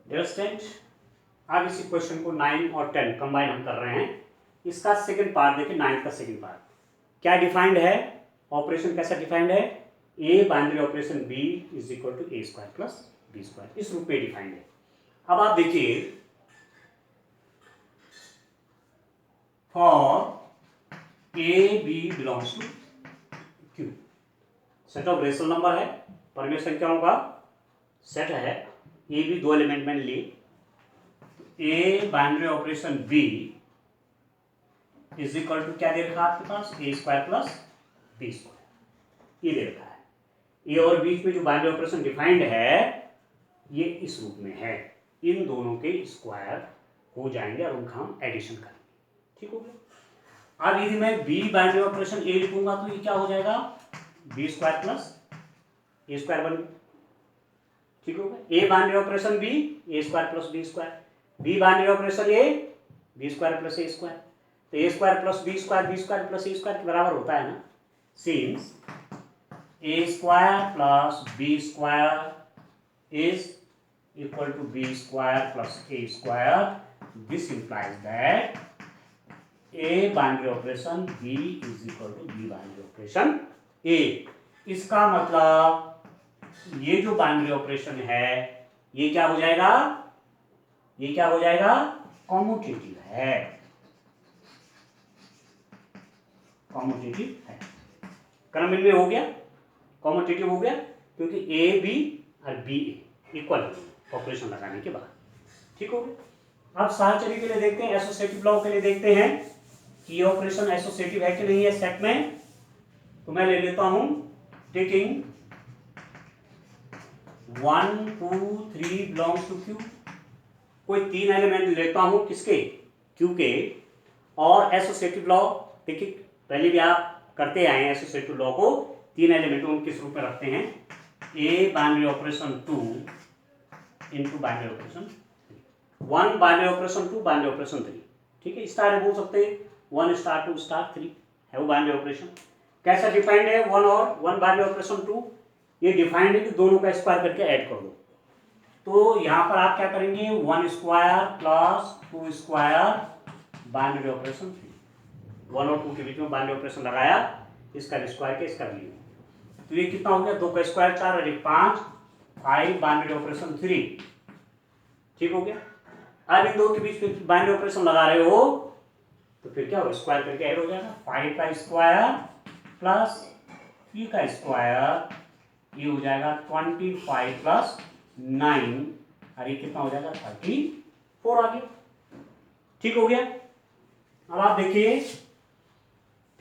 Dear student, आज इसी question को 9 और 10 कंबाइन हम कर रहे हैं। इसका सेकंड पार्ट देखिए, 9 का सेकंड पार्ट क्या डिफाइंड है, ऑपरेशन कैसा डिफाइंड है, A binary operation B is equal to A square plus B square, इस रूप में डिफाइंड है। अब आप देखिए, for A B belongs to Q, set of rational number है, परमेय संख्याओं का सेट है। ए बी दो एलिमेंट मैंने लिए, A binary operation B is equal to क्या दे रखा है आपके पास, A square plus B square, ये दे रखा है। ए और बीच में जो बाइनरी ऑपरेशन डिफाइंड है ये इस रूप में है, इन दोनों के स्क्वायर हो जाएंगे और उनका हम एडिशन करेंगे। ठीक हो गया। अब यदि मैं बी बाइनरी ऑपरेशन ए लिखूंगा तो ये क्या हो जाएगा, B square plus A square बन, ठीक हो गया। A binary operation B, A square plus B square, B binary operation A, B square plus A square, तो A square plus B square plus A square के बराबर होता है ना। Since A square plus B square is equal to B square plus A square, this implies that A binary operation B is equal to B binary operation ए। इसका मतलब ये जो binary operation है ये क्या हो जाएगा, ये क्या हो जाएगा, कॉम्यूटेटिव है, कॉम्यूटेटिव है। क्रम में हो गया, कॉम्यूटेटिव हो गया, क्योंकि ए बी और बी ए इक्वल ऑपरेशन लगाने के बाद। ठीक हो गया। अब साहचर्य के लिए देखते हैं, एसोसिएटिव लॉ के लिए देखते हैं कि ये ऑपरेशन एसोसिएटिव है कि नहीं है सेट में। तो मैं ले लेता हूं टेकिंग 1 2 3 बिलोंग्स टू क्यू, कोई तीन एलिमेंट लेता हूं किसके, क्यू के, और एसोसिएटिव लॉ देखिए पहले भी आप करते आए हैं, एसोसिएटिव लॉ को तीन एलिमेंटों को किस रूप में रखते हैं, ए binary operation 2 into binary operation 1, binary operation 2, binary operation 3। ठीक है, स्टार बोल सकते हैं 1 स्टार 2 स्टार 3 है वो बाइनरी ऑपरेशन। कैसा डिफाइंड है 1 और 1 बाइनरी ऑपरेशन 2, ये डिफाइंड है कि दोनों का स्क्वायर करके ऐड कर दो। तो यहां पर आप क्या करेंगे, 1 square plus 2 square binary operation 3, 1 और 2 के बीच में बाइनरी ऑपरेशन लगाया, इसका स्क्वायर के इसका वैल्यू, तो ये कितना हो गया, 2 का स्क्वायर 4 और 1 5, 5 बाइनरी ऑपरेशन 3। ठीक हो गया। अब इन दो के बीच में बाइनरी ऑपरेशन लगा रहे हो तो फिर क्या हो, स्क्वायर करके ऐड हो जाएगा, 5 का स्क्वायर प्लस 3 का स्क्वायर, ये हो जाएगा 25 प्लस 9, और ये कितना हो जाएगा 34 आ गया। ठीक हो गया। अब आप देखिए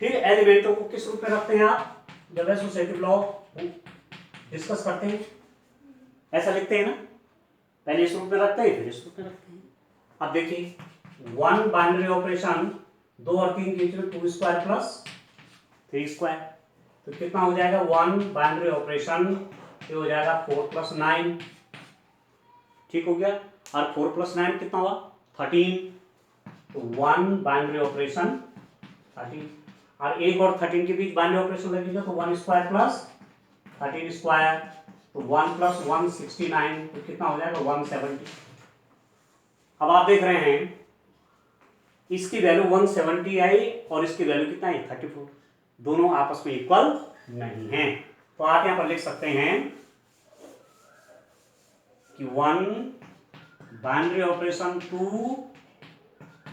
फिर एलिमेंटों को किस रूप में रखते हैं आप, जब एसोसिएटिव लॉ डिस्कस करते हैं ऐसा लिखते हैं ना, पहले इस रूप में रखते हैं फिर इस रूप में रखते हैं। अब देखिए 1 बाइनरी ऑपरेशन 2 और 3 के बीच में 2 स्क्वायर प्लस 3 स्क्वायर, तो कितना हो जाएगा 1 बाइनरी ऑपरेशन, ये हो जाएगा 4 प्लस 9। ठीक हो गया। और 4 प्लस 9 कितना हुआ 13, तो 1 बाइनरी ऑपरेशन 13, और 1 और 13 के बीच बाइनरी ऑपरेशन लगेगा तो 1 स्क्वायर प्लस 13 स्क्वायर, तो 1 प्लस 1 69, तो कितना हो जाएगा 170। अब आप देख रहे हैं इसकी वैल्यू 170 आई और इसकी वैल्यू कितना है 34, दोनों आपस में इक्वल नहीं है। तो आप यहां पर लिख सकते हैं कि 1 binary operation 2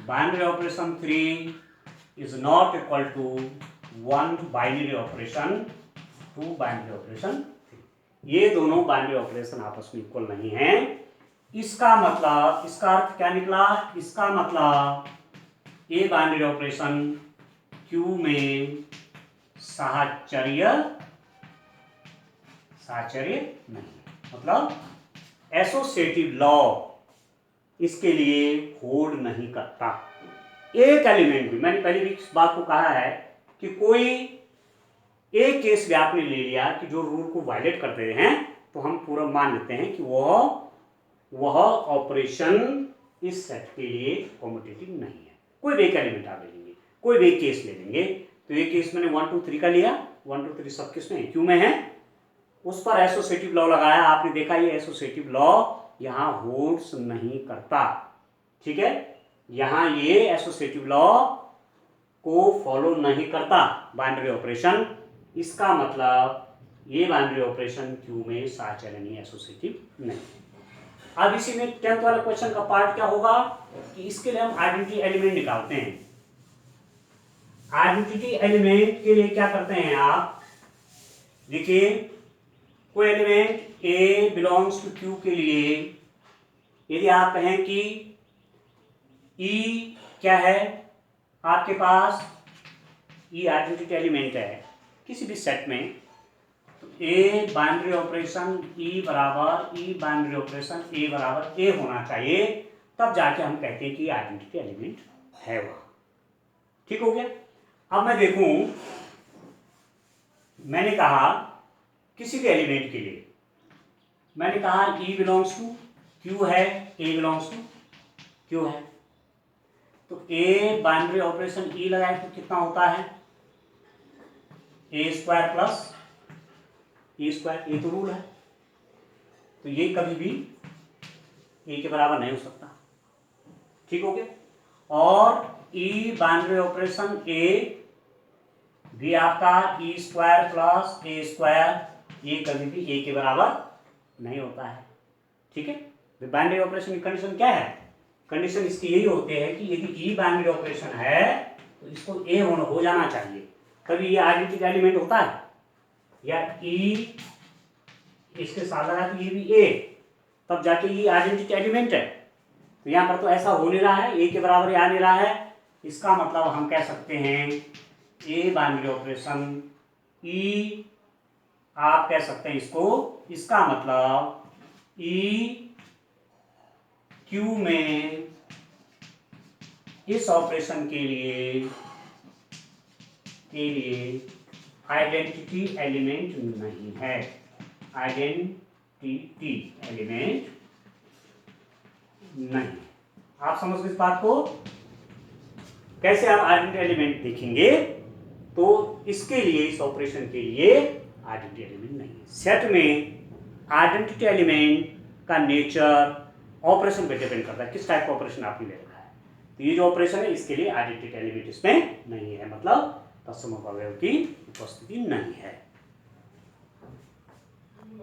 binary operation 3 is not equal to 1 binary operation 2 binary operation 3, ये दोनों बाइनरी ऑपरेशन आपस में इक्वल नहीं है। इसका मतलब, इसका अर्थ क्या निकला, इसका मतलब ए बाइनरी ऑपरेशन क्यू में साहचर्य नहीं, मतलब एसोसिएटिव लॉ इसके लिए होल्ड नहीं करता। एक एलिमेंट भी, मैंने पहले भी इस बात को कहा है कि कोई एक केस भी आपने ले लिया कि जो रूल को वायलेट करते हैं तो हम पूरा मान लेते हैं कि वह ऑपरेशन इस सेट के लिए कॉम्यूटेटिव नहीं है। कोई भी एक एलिमेंट आप ले लेंगे, कोई भी एक केस ले लेंगे, तो ये केस मैंने 1 2 3 का लिया, 1 2 3 सब किस में क्यू में है, उस पर एसोसिएटिव लॉ लगाया, आपने देखा ये एसोसिएटिव लॉ यहाँ होल्ड्स नहीं करता। ठीक है, यहाँ ये एसोसिएटिव लॉ को फॉलो नहीं करता बाइनरी ऑपरेशन। इसका मतलब ये बाइनरी ऑपरेशन क्यू में साचल नहीं, एसोसिएटिव नहीं। अब इसी में 10th वाला क्वेश्चन का पार्ट क्या होगा कि इसके लिए हम आइडेंटिटी एलिमेंट निकालते हैं। आइडेंटिटी एलिमेंट के लिए क्या करते हैं आप, देखिए कोई element A belongs to Q के लिए यदि आप कहें कि ई क्या है आपके पास, ई आइडेंटिटी एलिमेंट है किसी भी सेट में, तो A binary operation E binary operation A बराबर ए होना चाहिए, तब जाके हम कहते हैं कि आइडेंटिटी एलिमेंट है वह। ठीक हो गया। अब मैं देखूं, मैंने कहा किसी भी एलिमेंट के लिए, मैंने कहा ई बिलोंग्स टू क्यू है, ए बिलोंग्स टू क्यू है, तो ए बाइनरी ऑपरेशन ई लगाए तो कितना होता है, ए स्क्वायर प्लस ए स्क्वायर, ये तो रूल है, तो ये कभी भी ए के बराबर नहीं हो सकता। ठीक हो गया। और ई बाइनरी ऑपरेशन ए भी आपका E square plus A square, ये कभी भी ए के बराबर नहीं होता है। ठीक है। बाइनरी ऑपरेशन की कंडीशन क्या है, कंडीशन इसकी यही होती है कि यदि ई बाइनरी ऑपरेशन है तो इसको ए हो जाना चाहिए, तभी ये आइडेंटिटी एलिमेंट होता है, या ई इसके साथ लगा तो ये भी ए, तब जाके ये आइडेंटिटी एलिमेंट है। तो यहाँ पर तो ऐसा हो नहीं रहा है, ए के बराबर आ नहीं रहा है, इसका मतलब हम कह सकते हैं ए बाइनरी ऑपरेशन ई, आप कह सकते हैं इसको, इसका मतलब ई क्यू में इस ऑपरेशन के लिए आइडेंटिटी एलिमेंट नहीं है, आइडेंटिटी एलिमेंट नहीं। आप समझ गए इस बात को। कैसे आप आइडेंटिटी एलिमेंट देखेंगे, तो इसके लिए, इस ऑपरेशन के लिए आइडेंटिटी एलिमेंट नहीं है। सेट में आइडेंटिटी एलिमेंट का नेचर ऑपरेशन पे डिपेंड करता है, किस टाइप का ऑपरेशन आपने ले रखा है। तो ये जो ऑपरेशन है इसके लिए आइडेंटिटी एलिमेंट इसमें नहीं है, मतलब तत्सम अवयव की उपस्थिति नहीं है।